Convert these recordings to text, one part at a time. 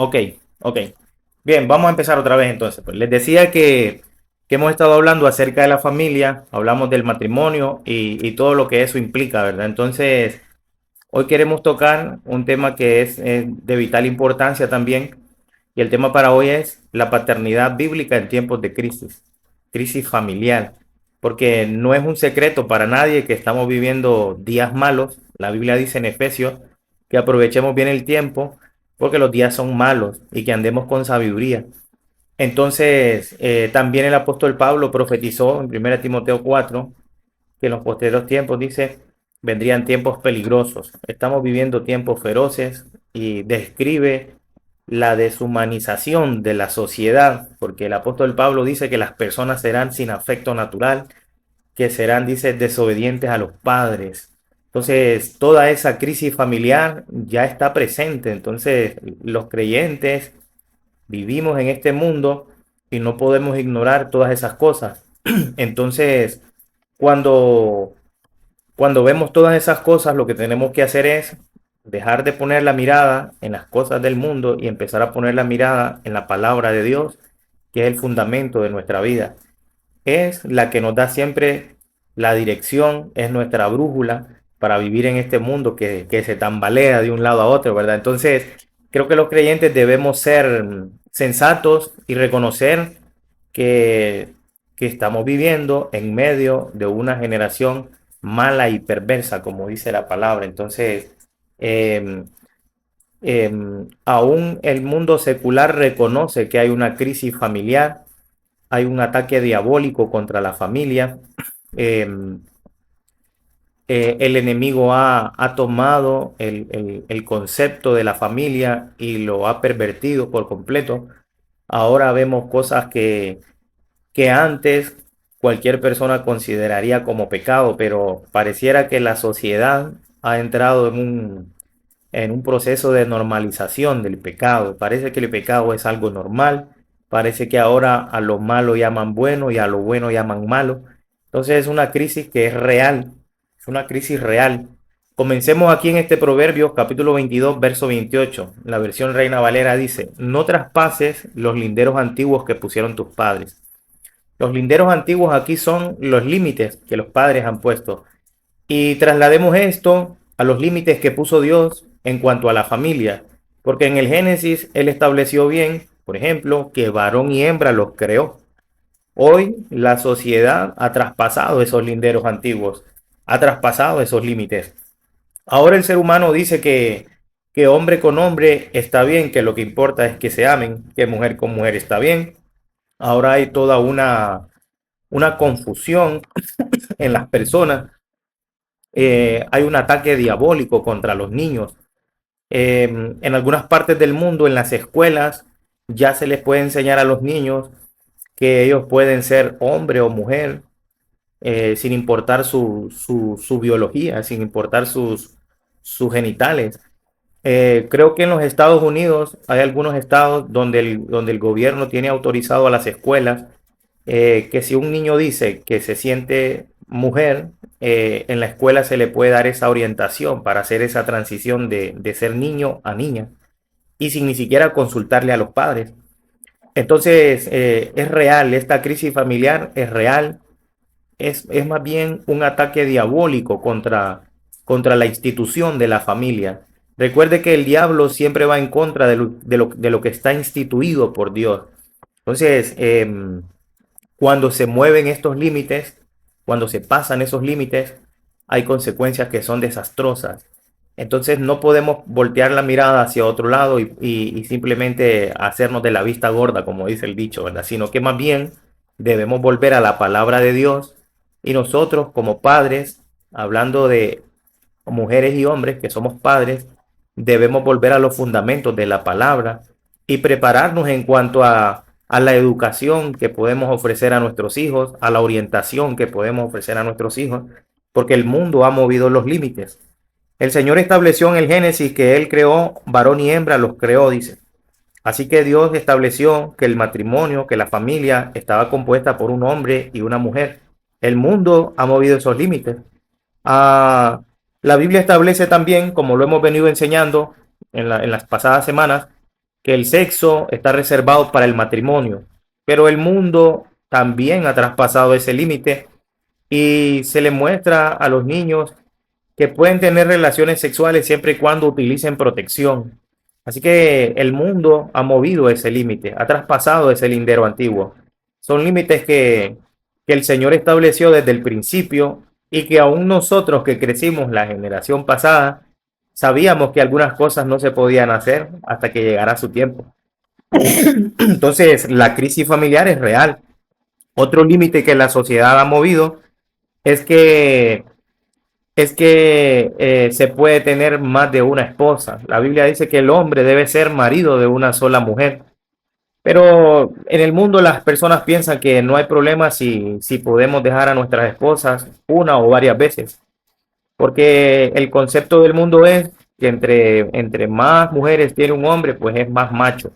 Ok, ok. Bien, vamos a empezar otra vez entonces. Pues les decía que hemos estado hablando acerca de la familia, hablamos del matrimonio y todo lo que eso implica, ¿verdad? Entonces, hoy queremos tocar un tema que es de vital importancia también. Y el tema para hoy es la paternidad bíblica en tiempos de crisis, crisis familiar. Porque no es un secreto para nadie que estamos viviendo días malos. La Biblia dice en Efesios que aprovechemos bien el tiempo porque los días son malos y que andemos con sabiduría. Entonces, también el apóstol Pablo profetizó en 1 Timoteo 4 que en los posteriores tiempos, dice, vendrían tiempos peligrosos. Estamos viviendo tiempos feroces y describe la deshumanización de la sociedad, porque el apóstol Pablo dice que las personas serán sin afecto natural, que serán, dice, desobedientes a los padres. Entonces, toda esa crisis familiar ya está presente. Entonces, los creyentes vivimos en este mundo y no podemos ignorar todas esas cosas. Entonces, cuando cuando vemos todas esas cosas, lo que tenemos que hacer es dejar de poner la mirada en las cosas del mundo y empezar a poner la mirada en la palabra de Dios, que es el fundamento de nuestra vida. Es la que nos da siempre la dirección, es nuestra brújula para vivir en este mundo que se tambalea de un lado a otro, ¿verdad? Entonces, creo que los creyentes debemos ser sensatos y reconocer que, que estamos viviendo en medio de una generación mala y perversa, como dice la palabra. Entonces, eh, aún el mundo secular reconoce que hay una crisis familiar, hay un ataque diabólico contra la familia. Eh, el enemigo ha tomado el concepto de la familia y lo ha pervertido por completo. Ahora vemos cosas que antes cualquier persona consideraría como pecado, pero pareciera que la sociedad ha entrado en un proceso de normalización del pecado. Parece que el pecado es algo normal, parece que ahora a lo malo llaman bueno y a lo bueno llaman malo. Entonces es una crisis que es real, es una crisis real. Comencemos aquí en este Proverbios capítulo 22, verso 28. La versión Reina Valera dice, no traspases los linderos antiguos que pusieron tus padres. Los linderos antiguos aquí son los límites que los padres han puesto. Y traslademos esto a los límites que puso Dios en cuanto a la familia. Porque en el Génesis Él estableció bien, por ejemplo, que varón y hembra los creó. Hoy la sociedad ha traspasado esos linderos antiguos, ha traspasado esos límites. Ahora el ser humano dice que hombre con hombre está bien, que lo que importa es que se amen, que mujer con mujer está bien. Ahora hay toda una confusión en las personas. Hay un ataque diabólico contra los niños. En algunas partes del mundo, en las escuelas, ya se les puede enseñar a los niños que ellos pueden ser hombre o mujer, sin importar su biología, sin importar sus genitales. Creo que en los Estados Unidos hay algunos estados donde el gobierno tiene autorizado a las escuelas que si un niño dice que se siente mujer, en la escuela se le puede dar esa orientación para hacer esa transición de ser niño a niña y sin ni siquiera consultarle a los padres. Entonces, es real, esta crisis familiar es real, es más bien un ataque diabólico contra la institución de la familia. Recuerde que el diablo siempre va en contra de lo que está instituido por Dios. Entonces, cuando se mueven estos límites, cuando se pasan esos límites, hay consecuencias que son desastrosas. Entonces no podemos voltear la mirada hacia otro lado y simplemente hacernos de la vista gorda, como dice el dicho, ¿verdad? Sino que más bien debemos volver a la palabra de Dios y nosotros como padres, hablando de mujeres y hombres que somos padres, debemos volver a los fundamentos de la palabra y prepararnos en cuanto a la educación que podemos ofrecer a nuestros hijos, a la orientación que podemos ofrecer a nuestros hijos, porque el mundo ha movido los límites. El Señor estableció en el Génesis que Él creó varón y hembra, los creó, dice. Así que Dios estableció que el matrimonio, que la familia estaba compuesta por un hombre y una mujer. El mundo ha movido esos límites. Ah, la Biblia establece también, como lo hemos venido enseñando en las pasadas semanas, que el sexo está reservado para el matrimonio, pero el mundo también ha traspasado ese límite y se le muestra a los niños que pueden tener relaciones sexuales siempre y cuando utilicen protección. Así que el mundo ha movido ese límite, ha traspasado ese lindero antiguo. Son límites que el Señor estableció desde el principio y que aún nosotros que crecimos la generación pasada, sabíamos que algunas cosas no se podían hacer hasta que llegara su tiempo. Entonces, la crisis familiar es real. Otro límite que la sociedad ha movido es que se puede tener más de una esposa. La Biblia dice que el hombre debe ser marido de una sola mujer. Pero en el mundo las personas piensan que no hay problema si podemos dejar a nuestras esposas una o varias veces. Porque el concepto del mundo es que entre más mujeres tiene un hombre, pues es más macho,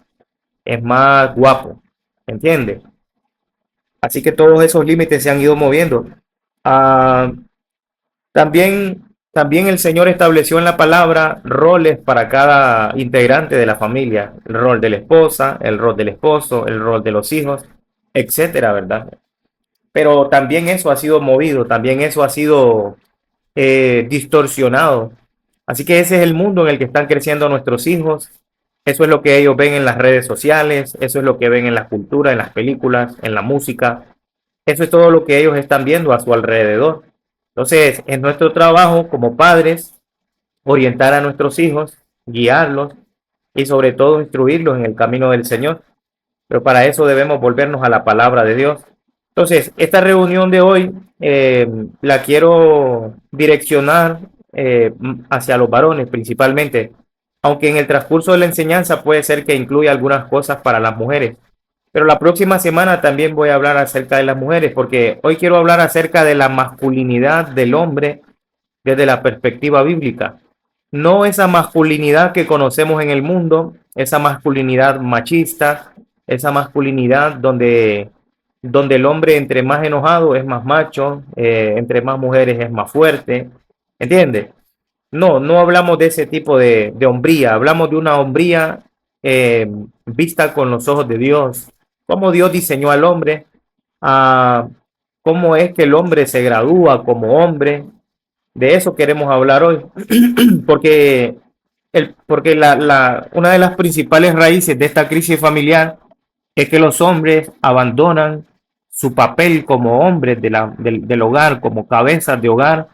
es más guapo. ¿Entiendes? Así que todos esos límites se han ido moviendo. Ah, también el Señor estableció en la palabra roles para cada integrante de la familia, el rol de la esposa, el rol del esposo, el rol de los hijos, etcétera, ¿verdad? Pero también eso ha sido movido, también eso ha sido distorsionado. Así que ese es el mundo en el que están creciendo nuestros hijos. Eso es lo que ellos ven en las redes sociales, eso es lo que ven en la cultura, en las películas, en la música. Eso es todo lo que ellos están viendo a su alrededor. Entonces, es nuestro trabajo como padres orientar a nuestros hijos, guiarlos y sobre todo instruirlos en el camino del Señor. Pero para eso debemos volvernos a la palabra de Dios. Entonces, esta reunión de hoy la quiero direccionar hacia los varones principalmente, aunque en el transcurso de la enseñanza puede ser que incluya algunas cosas para las mujeres. Pero la próxima semana también voy a hablar acerca de las mujeres, porque hoy quiero hablar acerca de la masculinidad del hombre desde la perspectiva bíblica. No esa masculinidad que conocemos en el mundo, esa masculinidad machista, esa masculinidad donde el hombre entre más enojado es más macho, entre más mujeres es más fuerte. ¿Entiendes? No, no hablamos de ese tipo de hombría, hablamos de una hombría vista con los ojos de Dios, cómo Dios diseñó al hombre, a cómo es que el hombre se gradúa como hombre. De eso queremos hablar hoy, porque, una de las principales raíces de esta crisis familiar es que los hombres abandonan su papel como hombres del hogar, como cabezas de hogar,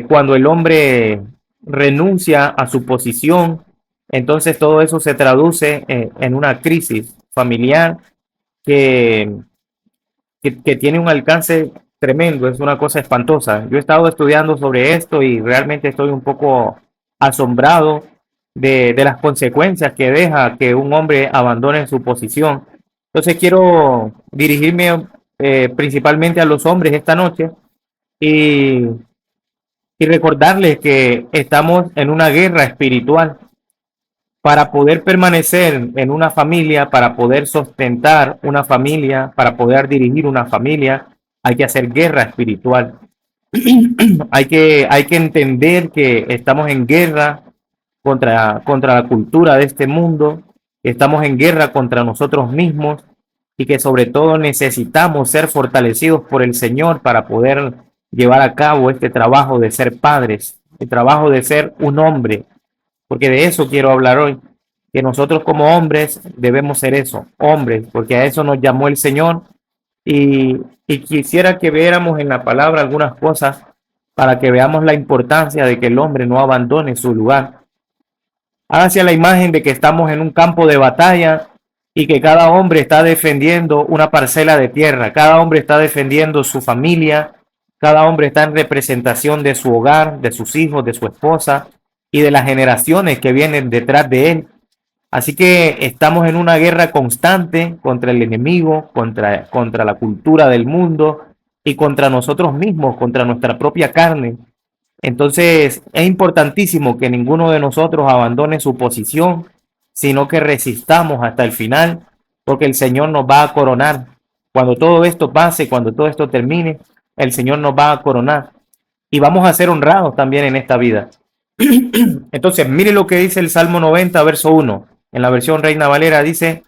cuando el hombre renuncia a su posición, entonces todo eso se traduce en una crisis familiar que, que tiene un alcance tremendo, es una cosa espantosa. Yo he estado estudiando sobre esto y realmente estoy un poco asombrado de las consecuencias que deja que un hombre abandone su posición. Entonces quiero dirigirme principalmente a los hombres esta noche y, y recordarles que estamos en una guerra espiritual. Para poder permanecer en una familia, para poder sustentar una familia, para poder dirigir una familia, hay que hacer guerra espiritual. Hay que entender que estamos en guerra contra la cultura de este mundo, que estamos en guerra contra nosotros mismos y que sobre todo necesitamos ser fortalecidos por el Señor para poder llevar a cabo este trabajo de ser padres, el trabajo de ser un hombre, porque de eso quiero hablar hoy, que nosotros como hombres debemos ser eso, hombres, porque a eso nos llamó el Señor y quisiera que viéramos en la palabra algunas cosas para que veamos la importancia de que el hombre no abandone su lugar. Hacia la imagen de que estamos en un campo de batalla y que cada hombre está defendiendo una parcela de tierra, cada hombre está defendiendo su familia, cada hombre está en representación de su hogar, de sus hijos, de su esposa y de las generaciones que vienen detrás de él. Así que estamos en una guerra constante contra el enemigo, contra la cultura del mundo y contra nosotros mismos, contra nuestra propia carne. Entonces es importantísimo que ninguno de nosotros abandone su posición, sino que resistamos hasta el final, porque el Señor nos va a coronar. Cuando todo esto pase, cuando todo esto termine, el Señor nos va a coronar y vamos a ser honrados también en esta vida. Entonces, mire lo que dice el Salmo 90, verso 1. En la versión Reina Valera dice,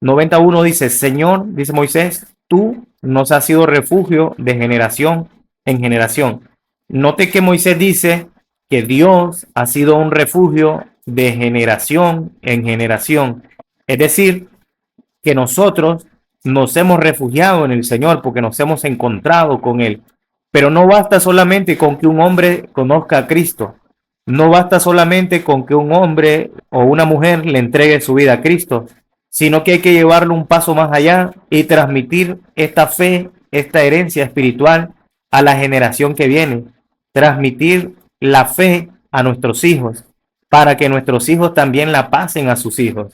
91 dice, Señor, dice Moisés, tú nos has sido refugio de generación en generación. Note que Moisés dice que Dios ha sido un refugio de generación en generación. Es decir, que nosotros nos hemos refugiado en el Señor porque nos hemos encontrado con Él. Pero no basta solamente con que un hombre conozca a Cristo. No basta solamente con que un hombre o una mujer le entregue su vida a Cristo, sino que hay que llevarlo un paso más allá y transmitir esta fe, esta herencia espiritual a la generación que viene. Transmitir la fe a nuestros hijos para que nuestros hijos también la pasen a sus hijos.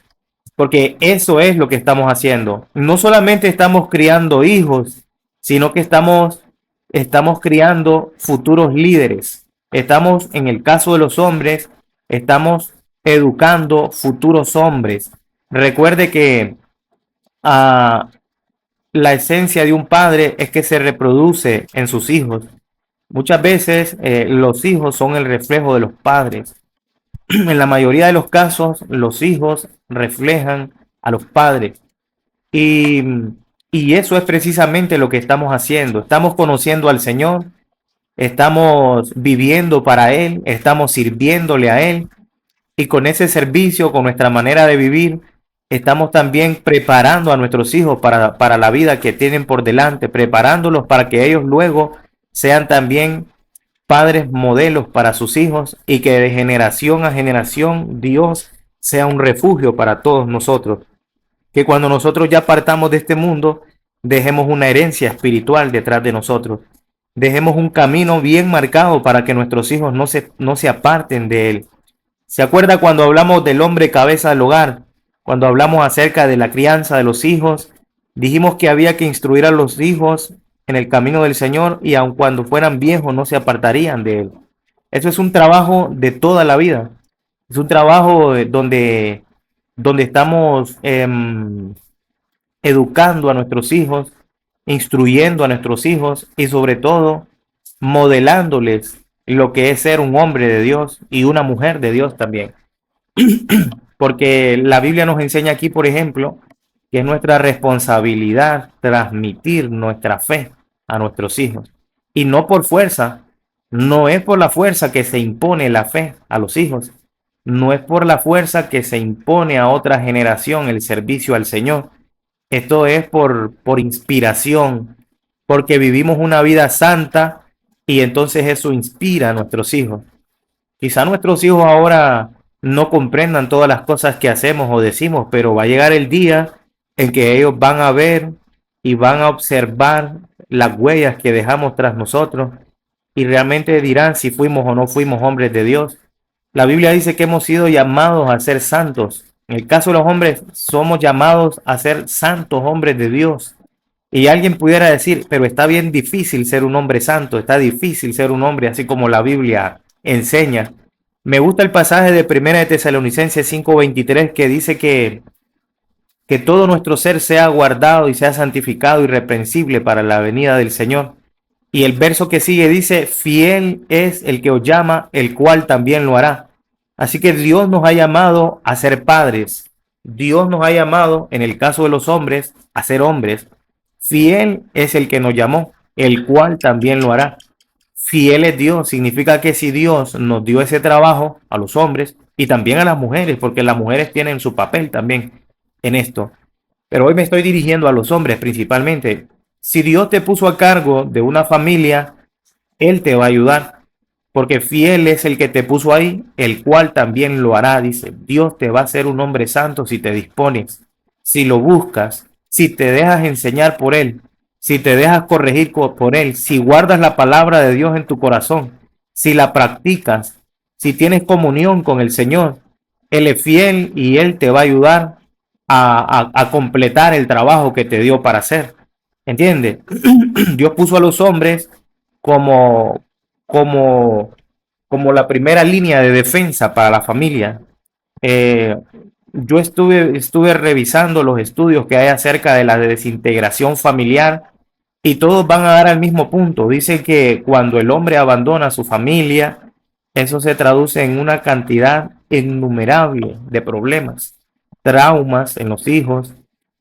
Porque eso es lo que estamos haciendo. No solamente estamos criando hijos, sino que estamos criando futuros líderes. Estamos, en el caso de los hombres, estamos educando futuros hombres. Recuerde que la esencia de un padre es que se reproduce en sus hijos. Muchas veces los hijos son el reflejo de los padres. En la mayoría de los casos, los hijos reflejan a los padres. Y, y eso es precisamente lo que estamos haciendo. Estamos conociendo al Señor, estamos viviendo para Él, estamos sirviéndole a Él. Y con ese servicio, con nuestra manera de vivir, estamos también preparando a nuestros hijos para la vida que tienen por delante, preparándolos para que ellos luego sean también padres modelos para sus hijos y que de generación a generación Dios sea un refugio para todos nosotros. Que cuando nosotros ya partamos de este mundo, dejemos una herencia espiritual detrás de nosotros. Dejemos un camino bien marcado para que nuestros hijos no se aparten de él. ¿Se acuerda cuando hablamos del hombre cabeza del hogar? Cuando hablamos acerca de la crianza de los hijos, dijimos que había que instruir a los hijos en el camino del Señor y aun cuando fueran viejos no se apartarían de él. Eso es un trabajo de toda la vida. Es un trabajo donde estamos educando a nuestros hijos, instruyendo a nuestros hijos y sobre todo modelándoles lo que es ser un hombre de Dios y una mujer de Dios también. Porque la Biblia nos enseña aquí, por ejemplo, que es nuestra responsabilidad transmitir nuestra fe a nuestros hijos. Y no por fuerza, no es por la fuerza que se impone la fe a los hijos, no es por la fuerza que se impone a otra generación el servicio al Señor. Esto es por inspiración, porque vivimos una vida santa y entonces eso inspira a nuestros hijos. Quizá nuestros hijos ahora no comprendan todas las cosas que hacemos o decimos, pero va a llegar el día en que ellos van a ver y van a observar las huellas que dejamos tras nosotros y realmente dirán si fuimos o no fuimos hombres de Dios. La Biblia dice que hemos sido llamados a ser santos. En el caso de los hombres, somos llamados a ser santos hombres de Dios. Y alguien pudiera decir, pero está bien difícil ser un hombre santo, está difícil ser un hombre así como la Biblia enseña. Me gusta el pasaje de 1 de Tesalonicenses 5:23 que dice que todo nuestro ser sea guardado y sea santificado irreprensible para la venida del Señor. Y el verso que sigue dice, fiel es el que os llama, el cual también lo hará. Así que Dios nos ha llamado a ser padres. Dios nos ha llamado, en el caso de los hombres, a ser hombres. Fiel es el que nos llamó, el cual también lo hará. Fiel es Dios, significa que si Dios nos dio ese trabajo a los hombres y también a las mujeres, porque las mujeres tienen su papel también en esto. Pero hoy me estoy dirigiendo a los hombres principalmente. Si Dios te puso a cargo de una familia, Él te va a ayudar, porque fiel es el que te puso ahí, el cual también lo hará. Dice, Dios te va a hacer un hombre santo si te dispones, si lo buscas, si te dejas enseñar por Él, si te dejas corregir por Él, si guardas la palabra de Dios en tu corazón, si la practicas, si tienes comunión con el Señor. Él es fiel y Él te va a ayudar a completar el trabajo que te dio para hacer. ¿Entiendes? Dios puso a los hombres como, como, como la primera línea de defensa para la familia. Yo estuve revisando los estudios que hay acerca de la desintegración familiar y todos van a dar al mismo punto. Dicen que cuando el hombre abandona a su familia, Eso se traduce en una cantidad innumerable de problemas, traumas en los hijos,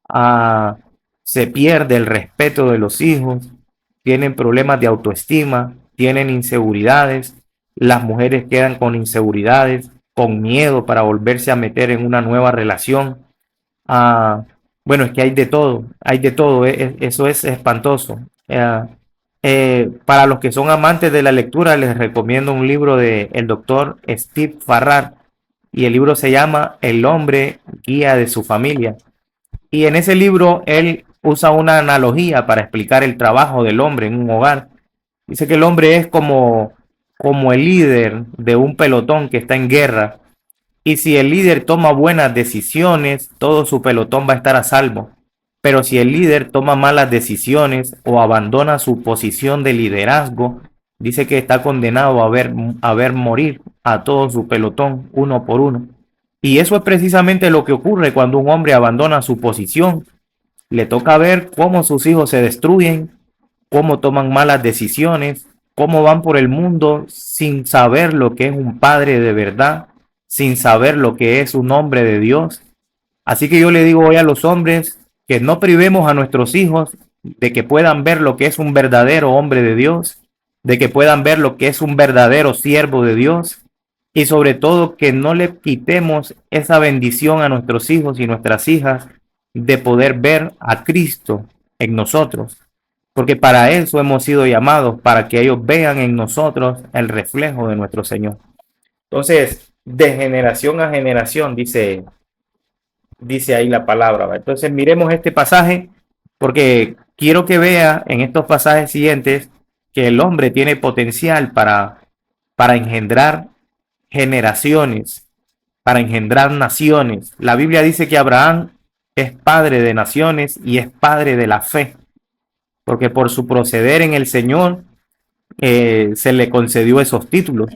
ah, se pierde el respeto de los hijos, tienen problemas de autoestima, tienen inseguridades, las mujeres quedan con inseguridades, con miedo para volverse a meter en una nueva relación. Ah, bueno, es que hay de todo, eso es espantoso. Para los que son amantes de la lectura, les recomiendo un libro de el doctor Steve Farrar y el libro se llama El hombre guía de su familia. Y en ese libro él usa una analogía para explicar el trabajo del hombre en un hogar. Dice que el hombre es como el líder de un pelotón que está en guerra y si el líder toma buenas decisiones, todo su pelotón va a estar a salvo. Pero si el líder toma malas decisiones o abandona su posición de liderazgo, dice que está condenado a ver morir a todo su pelotón uno por uno. Y eso es precisamente lo que ocurre cuando un hombre abandona su posición. Le toca ver cómo sus hijos se destruyen, cómo toman malas decisiones, cómo van por el mundo sin saber lo que es un padre de verdad, sin saber lo que es un hombre de Dios. Así que yo le digo hoy a los hombres que no privemos a nuestros hijos de que puedan ver lo que es un verdadero hombre de Dios, de que puedan ver lo que es un verdadero siervo de Dios y sobre todo que no le quitemos esa bendición a nuestros hijos y nuestras hijas de poder ver a Cristo en nosotros, porque para eso hemos sido llamados, para que ellos vean en nosotros el reflejo de nuestro Señor. Entonces, de generación a generación, dice ahí la palabra, ¿va? Entonces, miremos este pasaje, porque quiero que vea en estos pasajes siguientes que el hombre tiene potencial para engendrar generaciones, para engendrar naciones. La Biblia dice que Abraham es padre de naciones y es padre de la fe, porque por su proceder en el Señor se le concedió esos títulos.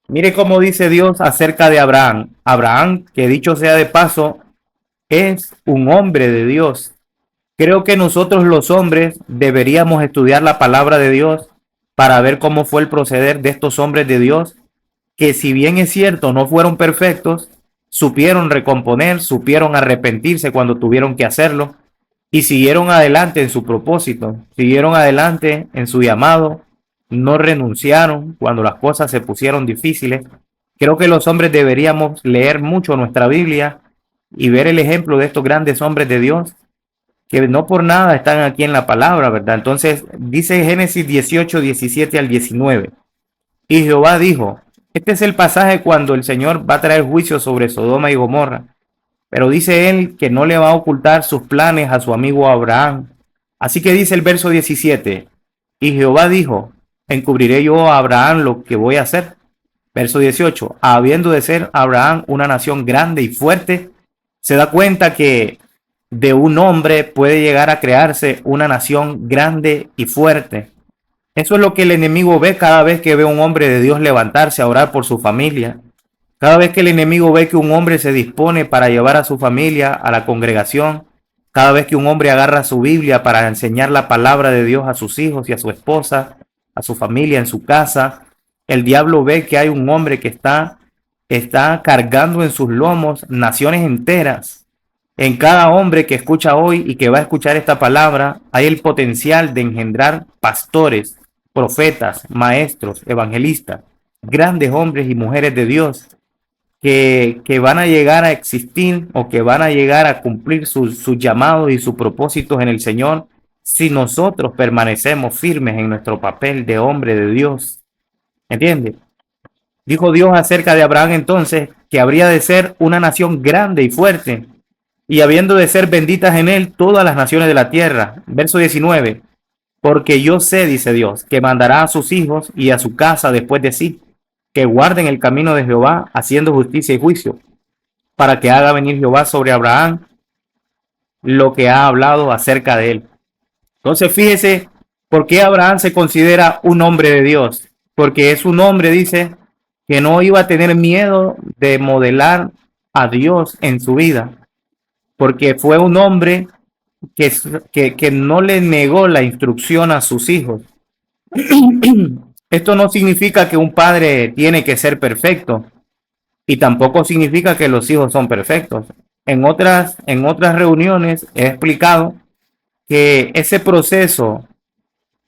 Mire cómo dice Dios acerca de Abraham. Abraham, que dicho sea de paso, es un hombre de Dios. Creo que nosotros los hombres deberíamos estudiar la palabra de Dios para ver cómo fue el proceder de estos hombres de Dios, que si bien es cierto, no fueron perfectos, supieron recomponer, supieron arrepentirse cuando tuvieron que hacerlo y siguieron adelante en su propósito, siguieron adelante en su llamado, no renunciaron cuando las cosas se pusieron difíciles. Creo que los hombres deberíamos leer mucho nuestra Biblia y ver el ejemplo de estos grandes hombres de Dios que no por nada están aquí en la palabra, ¿verdad? Entonces dice Génesis 18, 17 al 19. Y Jehová dijo, este es el pasaje cuando el Señor va a traer juicio sobre Sodoma y Gomorra. Pero dice él que no le va a ocultar sus planes a su amigo Abraham. Así que dice el verso 17, y Jehová dijo, encubriré yo a Abraham lo que voy a hacer. Verso 18, habiendo de ser Abraham una nación grande y fuerte, se da cuenta que de un hombre puede llegar a crearse una nación grande y fuerte. Eso es lo que el enemigo ve cada vez que ve a un hombre de Dios levantarse a orar por su familia. Cada vez que el enemigo ve que un hombre se dispone para llevar a su familia a la congregación, cada vez que un hombre agarra su Biblia para enseñar la palabra de Dios a sus hijos y a su esposa, a su familia en su casa, el diablo ve que hay un hombre que está cargando en sus lomos naciones enteras. En cada hombre que escucha hoy y que va a escuchar esta palabra, hay el potencial de engendrar pastores, profetas, maestros, evangelistas, grandes hombres y mujeres de Dios que van a llegar a existir o que van a llegar a cumplir sus llamados y sus propósitos en el Señor si nosotros permanecemos firmes en nuestro papel de hombre de Dios. ¿Entiende? Dijo Dios acerca de Abraham entonces que habría de ser una nación grande y fuerte y habiendo de ser benditas en él todas las naciones de la tierra. Verso 19. Porque yo sé, dice Dios, que mandará a sus hijos y a su casa después de sí, que guarden el camino de Jehová, haciendo justicia y juicio, para que haga venir Jehová sobre Abraham lo que ha hablado acerca de él. Entonces, fíjese, ¿por qué Abraham se considera un hombre de Dios? Porque es un hombre, dice, que no iba a tener miedo de modelar a Dios en su vida, porque fue un hombre que no le negó la instrucción a sus hijos. Esto no significa que un padre tiene que ser perfecto y tampoco significa que los hijos son perfectos. En otras reuniones he explicado que ese proceso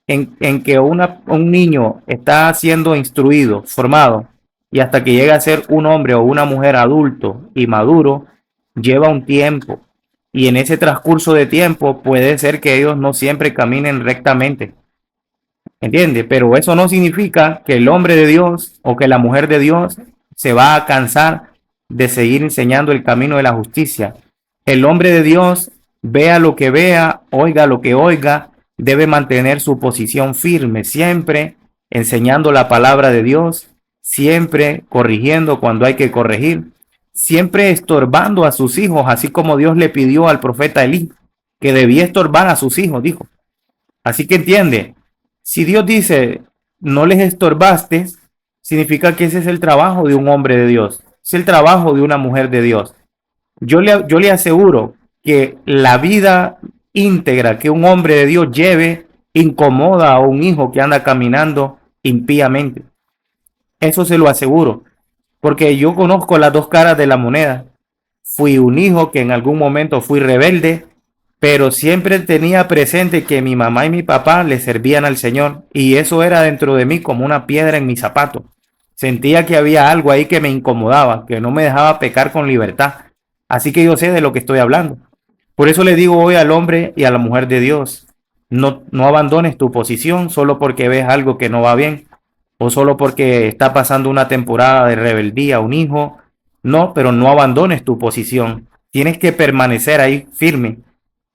en que un niño está siendo instruido, formado, y hasta que llega a ser un hombre o una mujer adulto y maduro, lleva un tiempo. Y en ese transcurso de tiempo puede ser que ellos no siempre caminen rectamente. ¿Entiende? Pero eso no significa que el hombre de Dios o que la mujer de Dios se va a cansar de seguir enseñando el camino de la justicia. El hombre de Dios, vea lo que vea, oiga lo que oiga, debe mantener su posición firme, siempre enseñando la palabra de Dios, siempre corrigiendo cuando hay que corregir, siempre estorbando a sus hijos, así como Dios le pidió al profeta Elí, que debía estorbar a sus hijos, dijo. Así que entiende, si Dios dice, no les estorbaste, significa que ese es el trabajo de un hombre de Dios, es el trabajo de una mujer de Dios. Yo le aseguro que la vida íntegra que un hombre de Dios lleve incomoda a un hijo que anda caminando impíamente. Eso se lo aseguro, porque yo conozco las dos caras de la moneda. Fui un hijo que en algún momento fui rebelde, pero siempre tenía presente que mi mamá y mi papá le servían al Señor y eso era dentro de mí como una piedra en mi zapato. Sentía que había algo ahí que me incomodaba, que no me dejaba pecar con libertad. Así que yo sé de lo que estoy hablando. Por eso le digo hoy al hombre y a la mujer de Dios, no abandones tu posición solo porque ves algo que no va bien o solo porque está pasando una temporada de rebeldía un hijo. No, pero no abandones tu posición. Tienes que permanecer ahí firme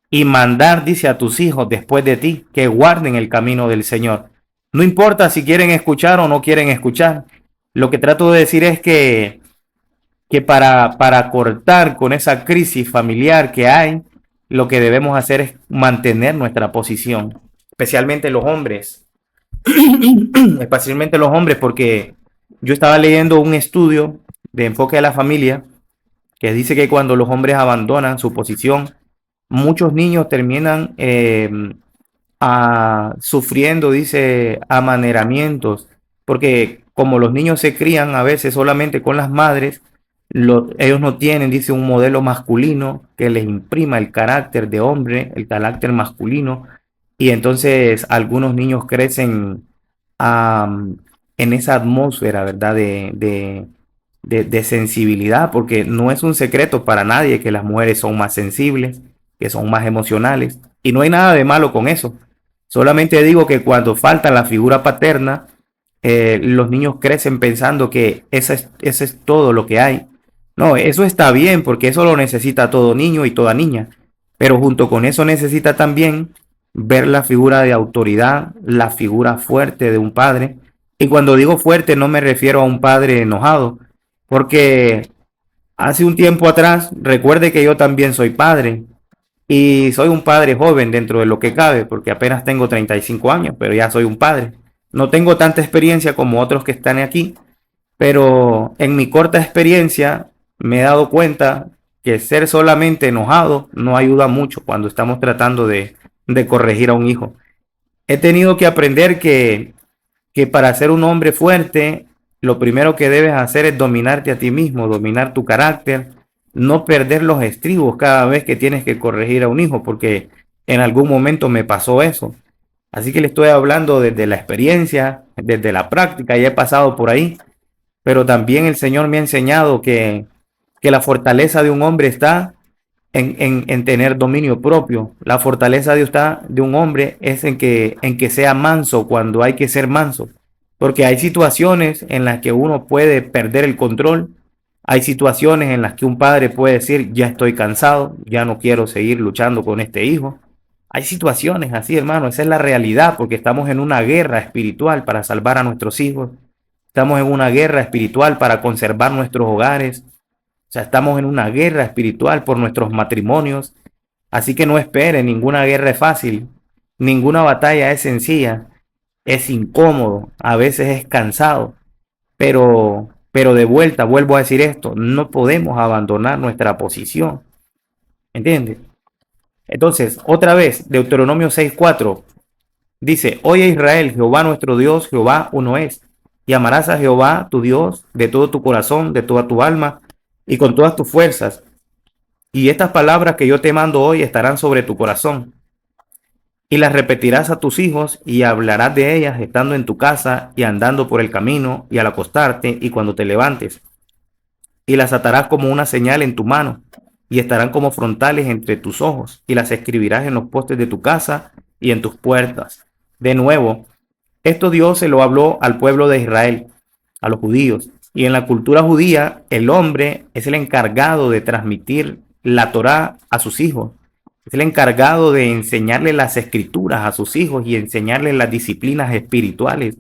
y mandar, dice, a tus hijos después de ti que guarden el camino del Señor. No importa si quieren escuchar o no quieren escuchar. Lo que trato de decir es que para cortar con esa crisis familiar que hay, lo que debemos hacer es mantener nuestra posición, especialmente los hombres, especialmente los hombres, porque yo estaba leyendo un estudio de enfoque a la familia que dice que cuando los hombres abandonan su posición, muchos niños terminan sufriendo, dice, amaneramientos, porque como los niños se crían a veces solamente con las madres, ellos no tienen, dice, un modelo masculino que les imprima el carácter de hombre, el carácter masculino, y entonces algunos niños crecen am, en esa atmósfera, ¿verdad? De sensibilidad, porque no es un secreto para nadie que las mujeres son más sensibles, que son más emocionales, y no hay nada de malo con eso. Solamente digo que cuando falta la figura paterna, los niños crecen pensando que eso es todo lo que hay. No, eso está bien porque eso lo necesita todo niño y toda niña, pero junto con eso necesita también ver la figura de autoridad, la figura fuerte de un padre. Y cuando digo fuerte no me refiero a un padre enojado, porque hace un tiempo atrás, recuerde que yo también soy padre y soy un padre joven dentro de lo que cabe, porque apenas tengo 35 años, pero ya soy un padre. No tengo tanta experiencia como otros que están aquí, pero en mi corta experiencia me he dado cuenta que ser solamente enojado no ayuda mucho cuando estamos tratando de corregir a un hijo. He tenido que aprender que para ser un hombre fuerte, lo primero que debes hacer es dominarte a ti mismo, dominar tu carácter, no perder los estribos cada vez que tienes que corregir a un hijo, porque en algún momento me pasó eso. Así que le estoy hablando desde la experiencia, desde la práctica, ya he pasado por ahí, pero también el Señor me ha enseñado que la fortaleza de un hombre está en tener dominio propio. La fortaleza de un hombre es en que sea manso cuando hay que ser manso. Porque hay situaciones en las que uno puede perder el control. Hay situaciones en las que un padre puede decir, ya estoy cansado, ya no quiero seguir luchando con este hijo. Hay situaciones así, hermano, esa es la realidad, porque estamos en una guerra espiritual para salvar a nuestros hijos. Estamos en una guerra espiritual para conservar nuestros hogares. O sea, estamos en una guerra espiritual por nuestros matrimonios. Así que no esperen, ninguna guerra es fácil, ninguna batalla es sencilla, es incómodo, a veces es cansado, pero de vuelta vuelvo a decir esto, no podemos abandonar nuestra posición, ¿entiendes? Entonces, otra vez, Deuteronomio 6:4, Dice, oye Israel, Jehová nuestro Dios, Jehová uno es. Y amarás a Jehová tu Dios de todo tu corazón, de toda tu alma y con todas tus fuerzas. Y estas palabras que yo te mando hoy estarán sobre tu corazón. Y las repetirás a tus hijos y hablarás de ellas estando en tu casa y andando por el camino y al acostarte y cuando te levantes. Y las atarás como una señal en tu mano y estarán como frontales entre tus ojos y las escribirás en los postes de tu casa y en tus puertas. De nuevo, esto Dios se lo habló al pueblo de Israel, a los judíos. Y en la cultura judía, el hombre es el encargado de transmitir la Torá a sus hijos. Es el encargado de enseñarle las escrituras a sus hijos y enseñarles las disciplinas espirituales.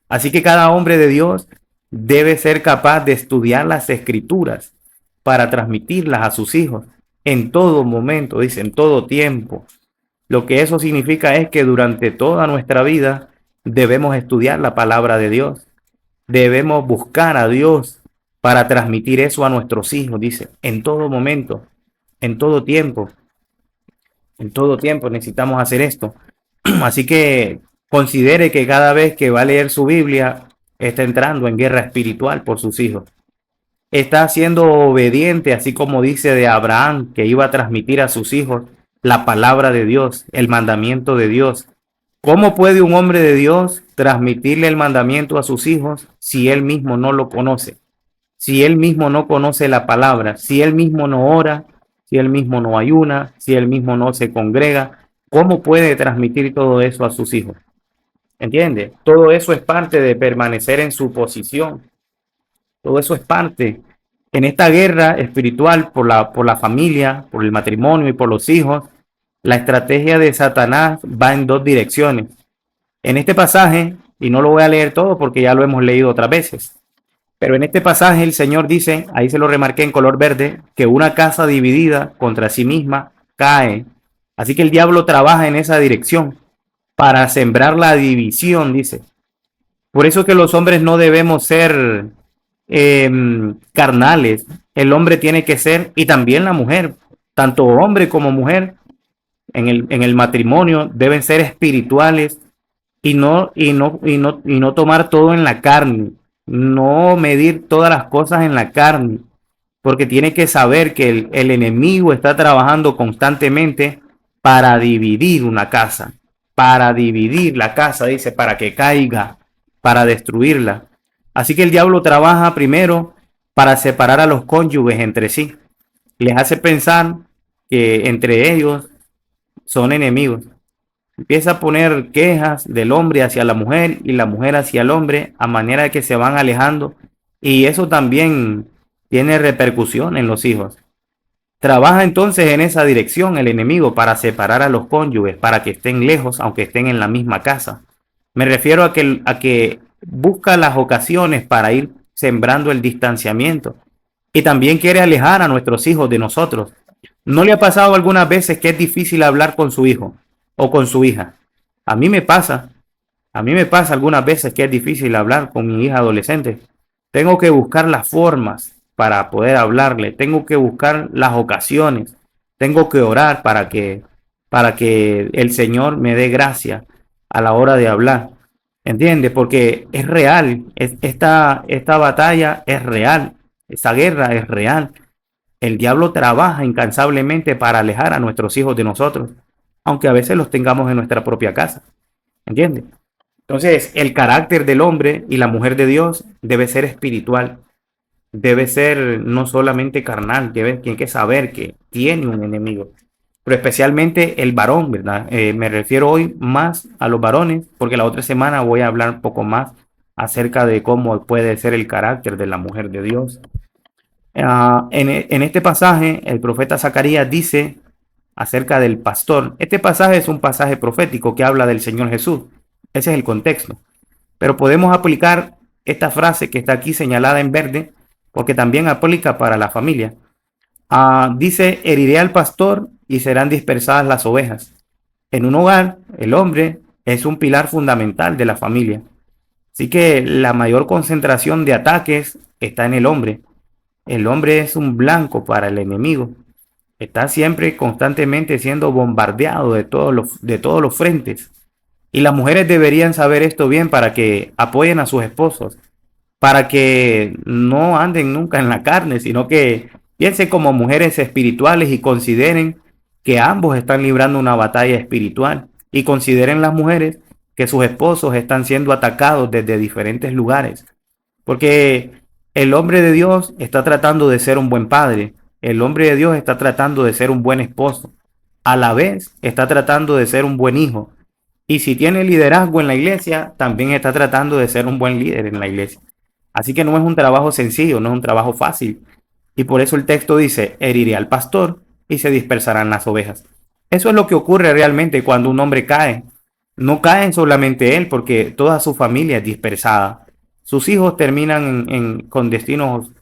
Así que cada hombre de Dios debe ser capaz de estudiar las escrituras para transmitirlas a sus hijos en todo momento, dice, en todo tiempo. Lo que eso significa es que durante toda nuestra vida debemos estudiar la palabra de Dios. Debemos buscar a Dios para transmitir eso a nuestros hijos, dice, en todo momento, en todo tiempo. En todo tiempo necesitamos hacer esto. Así que considere que cada vez que va a leer su Biblia, está entrando en guerra espiritual por sus hijos. Está siendo obediente, así como dice de Abraham, que iba a transmitir a sus hijos la palabra de Dios, el mandamiento de Dios. ¿Cómo puede un hombre de Dios transmitirle el mandamiento a sus hijos si él mismo no lo conoce? Si él mismo no conoce la palabra, si él mismo no ora, si él mismo no ayuna, si él mismo no se congrega, ¿cómo puede transmitir todo eso a sus hijos? ¿Entiende? Todo eso es parte de permanecer en su posición. Todo eso es parte. En esta guerra espiritual por la familia, por el matrimonio y por los hijos, la estrategia de Satanás va en dos direcciones. En este pasaje, y no lo voy a leer todo porque ya lo hemos leído otras veces, pero en este pasaje el Señor dice, ahí se lo remarqué en color verde, que una casa dividida contra sí misma cae. Así que el diablo trabaja en esa dirección para sembrar la división, dice. Por eso que los hombres no debemos ser carnales. El hombre tiene que ser, y también la mujer, tanto hombre como mujer, en el matrimonio deben ser espirituales y no tomar todo en la carne, no medir todas las cosas en la carne, porque tiene que saber que el enemigo está trabajando constantemente para dividir una casa, para dividir la casa, dice, para que caiga, para destruirla. Así que el diablo trabaja primero para separar a los cónyuges entre sí. Les hace pensar que entre ellos son enemigos. Empieza a poner quejas del hombre hacia la mujer y la mujer hacia el hombre a manera de que se van alejando y eso también tiene repercusión en los hijos. Trabaja entonces en esa dirección el enemigo para separar a los cónyuges, para que estén lejos aunque estén en la misma casa. Me refiero a que busca las ocasiones para ir sembrando el distanciamiento y también quiere alejar a nuestros hijos de nosotros. ¿No le ha pasado algunas veces que es difícil hablar con su hijo o con su hija? A mí me pasa, a mí me pasa algunas veces que es difícil hablar con mi hija adolescente. Tengo que buscar las formas para poder hablarle, tengo que buscar las ocasiones, tengo que orar para que el Señor me dé gracia a la hora de hablar. ¿Entiende? Porque es real, esta batalla es real, esta guerra es real. El diablo trabaja incansablemente para alejar a nuestros hijos de nosotros, aunque a veces los tengamos en nuestra propia casa. ¿Entiende? Entonces, el carácter del hombre y la mujer de Dios debe ser espiritual, debe ser no solamente carnal, tiene que saber que tiene un enemigo, pero especialmente el varón, ¿verdad? Me refiero hoy más a los varones, porque la otra semana voy a hablar un poco más acerca de cómo puede ser el carácter de la mujer de Dios. En este pasaje, el profeta Zacarías dice acerca del pastor. Este pasaje es un pasaje profético que habla del Señor Jesús. Ese es el contexto. Pero podemos aplicar esta frase que está aquí señalada en verde, porque también aplica para la familia. Dice, heriré al pastor y serán dispersadas las ovejas. En un hogar, el hombre es un pilar fundamental de la familia. Así que la mayor concentración de ataques está en el hombre. El hombre es un blanco para el enemigo. Está siempre constantemente siendo bombardeado de todos los frentes. Y las mujeres deberían saber esto bien para que apoyen a sus esposos, para que no anden nunca en la carne, sino que piensen como mujeres espirituales y consideren que ambos están librando una batalla espiritual, y consideren las mujeres que sus esposos están siendo atacados desde diferentes lugares, porque el hombre de Dios está tratando de ser un buen padre, el hombre de Dios está tratando de ser un buen esposo, a la vez está tratando de ser un buen hijo, y si tiene liderazgo en la iglesia, también está tratando de ser un buen líder en la iglesia. Así que no es un trabajo sencillo, no es un trabajo fácil. Y por eso el texto dice, heriré al pastor y se dispersarán las ovejas. Eso es lo que ocurre realmente cuando un hombre cae. No caen solamente él, porque toda su familia es dispersada. Sus hijos terminan con destinos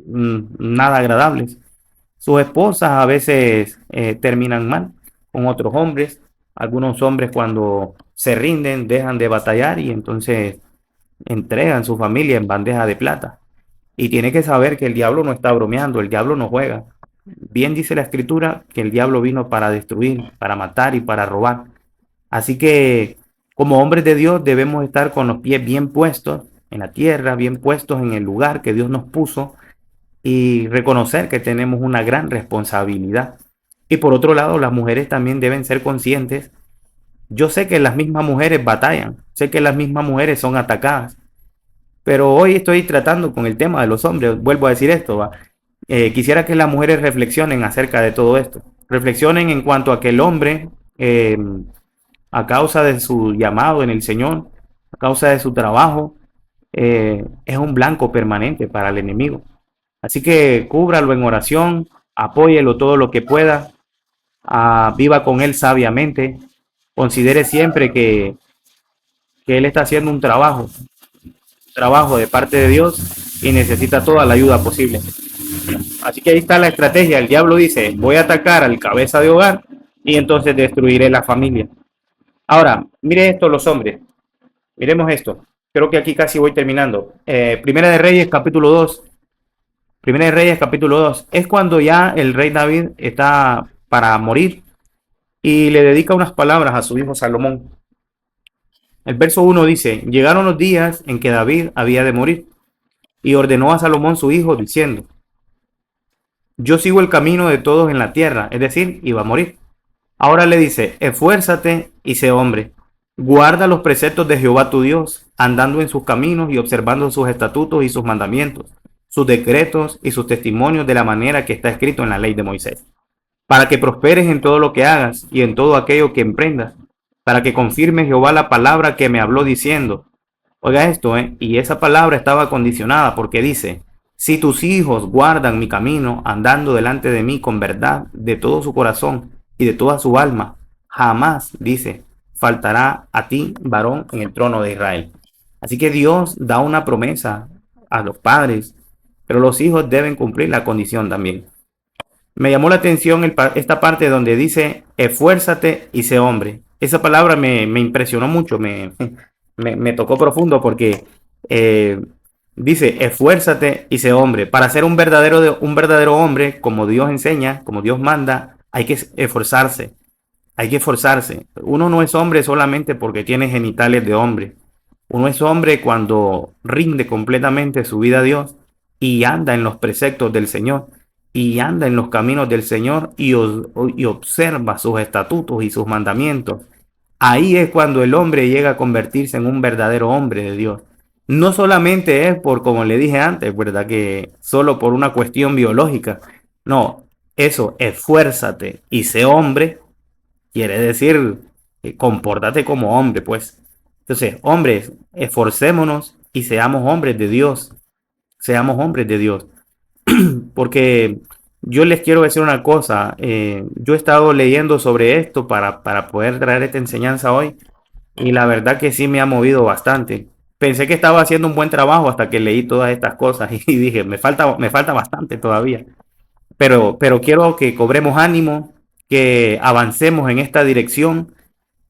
nada agradables. Sus esposas a veces terminan mal con otros hombres. Algunos hombres cuando se rinden dejan de batallar y entonces entregan su familia en bandeja de plata. Y tiene que saber que el diablo no está bromeando, el diablo no juega. Bien dice la escritura que el diablo vino para destruir, para matar y para robar. Así que como hombres de Dios debemos estar con los pies bien puestos en la tierra, bien puestos en el lugar que Dios nos puso, y reconocer que tenemos una gran responsabilidad. Y por otro lado, las mujeres también deben ser conscientes. Yo sé que las mismas mujeres batallan, sé que las mismas mujeres son atacadas, pero hoy estoy tratando con el tema de los hombres. Vuelvo a decir esto, ¿va? Quisiera que las mujeres reflexionen acerca de todo esto. Reflexionen en cuanto a que el hombre, a causa de su llamado en el Señor, a causa de su trabajo, es un blanco permanente para el enemigo. Así que cúbralo en oración, apóyelo todo lo que pueda, viva con él sabiamente, considere siempre que él está haciendo un trabajo de parte de Dios y necesita toda la ayuda posible. Así que ahí está la estrategia. El diablo dice, voy a atacar al cabeza de hogar y entonces destruiré la familia. Ahora, mire esto los hombres. Miremos esto. Creo que aquí casi voy terminando. Primera de Reyes, capítulo 2. Primera de Reyes, capítulo 2. Es cuando ya el rey David está para morir y le dedica unas palabras a su hijo Salomón. El verso 1 dice, llegaron los días en que David había de morir y ordenó a Salomón su hijo diciendo, yo sigo el camino de todos en la tierra, es decir, iba a morir. Ahora le dice, esfuérzate y sé hombre, guarda los preceptos de Jehová tu Dios, andando en sus caminos y observando sus estatutos y sus mandamientos, sus decretos y sus testimonios de la manera que está escrito en la ley de Moisés, para que prosperes en todo lo que hagas y en todo aquello que emprendas, para que confirme Jehová la palabra que me habló diciendo. Oiga esto, y esa palabra estaba condicionada porque dice, si tus hijos guardan mi camino, andando delante de mí con verdad de todo su corazón y de toda su alma, jamás, dice, faltará a ti varón en el trono de Israel. Así que Dios da una promesa a los padres, pero los hijos deben cumplir la condición también. Me llamó la atención esta parte donde dice, esfuérzate y sé hombre. Esa palabra me impresionó mucho, me tocó profundo porque dice, esfuérzate y sé hombre. Para ser un verdadero hombre, como Dios enseña, como Dios manda, hay que esforzarse. Hay que esforzarse. Uno no es hombre solamente porque tiene genitales de hombre. Uno es hombre cuando rinde completamente su vida a Dios y anda en los preceptos del Señor y anda en los caminos del Señor y observa sus estatutos y sus mandamientos. Ahí es cuando el hombre llega a convertirse en un verdadero hombre de Dios. No solamente es por, como le dije antes, ¿verdad? Que solo por una cuestión biológica. No, eso, esfuérzate y sé hombre, quiere decir, compórtate como hombre, pues. Entonces, hombres, esforcémonos y seamos hombres de Dios. Seamos hombres de Dios. Porque yo les quiero decir una cosa. Yo he estado leyendo sobre esto para poder traer esta enseñanza hoy. Y la verdad que sí me ha movido bastante. Pensé que estaba haciendo un buen trabajo hasta que leí todas estas cosas y dije, me falta bastante todavía. Pero quiero que cobremos ánimo, que avancemos en esta dirección,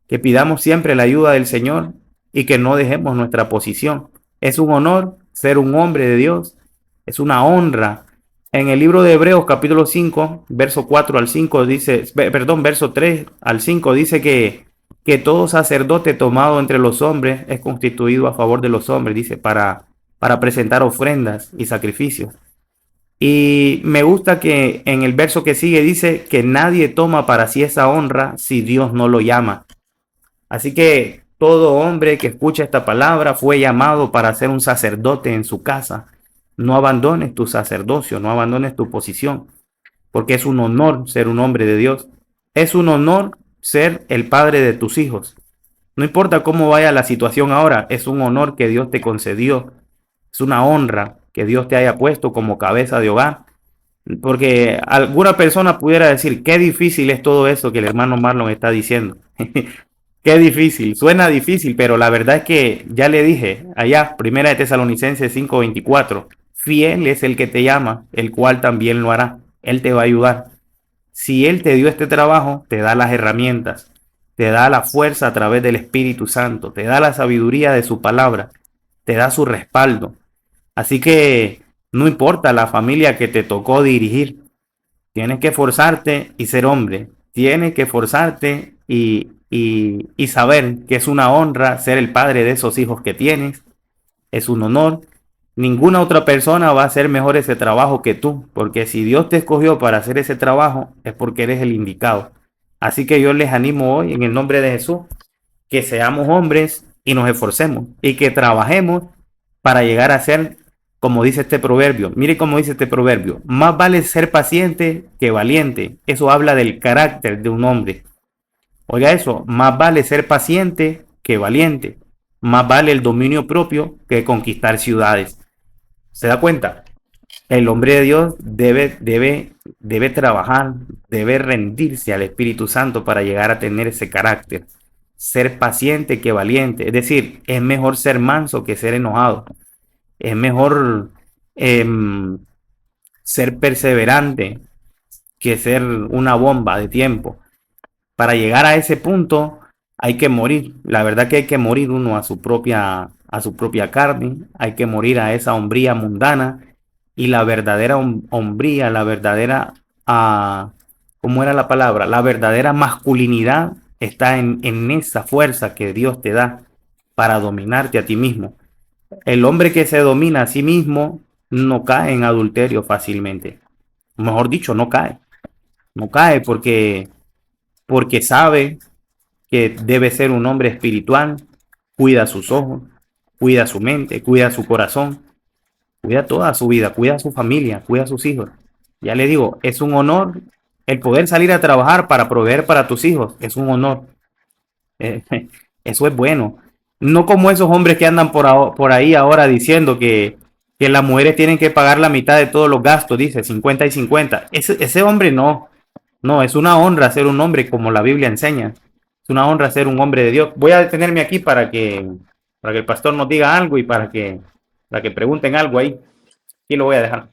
que pidamos siempre la ayuda del Señor y que no dejemos nuestra posición. Es un honor ser un hombre de Dios, es una honra. En el libro de Hebreos capítulo 5, verso 4 al 5 dice, perdón, verso 3 al 5 dice que que todo sacerdote tomado entre los hombres es constituido a favor de los hombres, dice, para presentar ofrendas y sacrificios. Y me gusta que en el verso que sigue dice que nadie toma para sí esa honra si Dios no lo llama. Así que todo hombre que escucha esta palabra fue llamado para ser un sacerdote en su casa. No abandones tu sacerdocio, no abandones tu posición, porque es un honor ser un hombre de Dios. Es un honor ser el padre de tus hijos. No importa cómo vaya la situación ahora, es un honor que Dios te concedió. Es una honra que Dios te haya puesto como cabeza de hogar. Porque alguna persona pudiera decir, qué difícil es todo eso que el hermano Marlon está diciendo. Qué difícil, suena difícil, pero la verdad es que ya le dije allá, Primera de Tesalonicenses 5:24, fiel es el que te llama, el cual también lo hará. Él te va a ayudar. Si Él te dio este trabajo, te da las herramientas, te da la fuerza a través del Espíritu Santo, te da la sabiduría de su palabra, te da su respaldo. Así que no importa la familia que te tocó dirigir, tienes que esforzarte y ser hombre. Tienes que esforzarte y saber que es una honra ser el padre de esos hijos que tienes. Es un honor. Ninguna otra persona va a hacer mejor ese trabajo que tú, porque si Dios te escogió para hacer ese trabajo, es porque eres el indicado. Así que yo les animo hoy en el nombre de Jesús que seamos hombres y nos esforcemos y que trabajemos para llegar a ser, como dice este proverbio. Mire cómo dice este proverbio: más vale ser paciente que valiente. Eso habla del carácter de un hombre. Oiga eso, más vale ser paciente que valiente. Más vale el dominio propio que conquistar ciudades. ¿Se da cuenta? El hombre de Dios debe trabajar, debe rendirse al Espíritu Santo para llegar a tener ese carácter. Ser paciente que valiente. Es decir, es mejor ser manso que ser enojado. Es mejor eh, ser perseverante que ser una bomba de tiempo. Para llegar a ese punto hay que morir. La verdad que hay que morir uno a su propia carne. Hay que morir a esa hombría mundana. Y la verdadera hombría, la verdadera, ¿cómo era la palabra? La verdadera masculinidad está en esa fuerza que Dios te da para dominarte a ti mismo. El hombre que se domina a sí mismo no cae en adulterio fácilmente. Mejor dicho, no cae. No cae porque sabe que debe ser un hombre espiritual, cuida sus ojos, cuida su mente, cuida su corazón, cuida toda su vida, cuida a su familia, cuida a sus hijos. Ya le digo, es un honor el poder salir a trabajar para proveer para tus hijos, es un honor. Eh, Eso es bueno. No como esos hombres que andan por ahí ahora diciendo que las mujeres tienen que pagar la mitad de todos los gastos, dice 50 y 50. Ese hombre no. No, es una honra ser un hombre como la Biblia enseña. Es una honra ser un hombre de Dios. Voy a detenerme aquí para que el pastor nos diga algo y para que pregunten algo ahí. Aquí lo voy a dejar.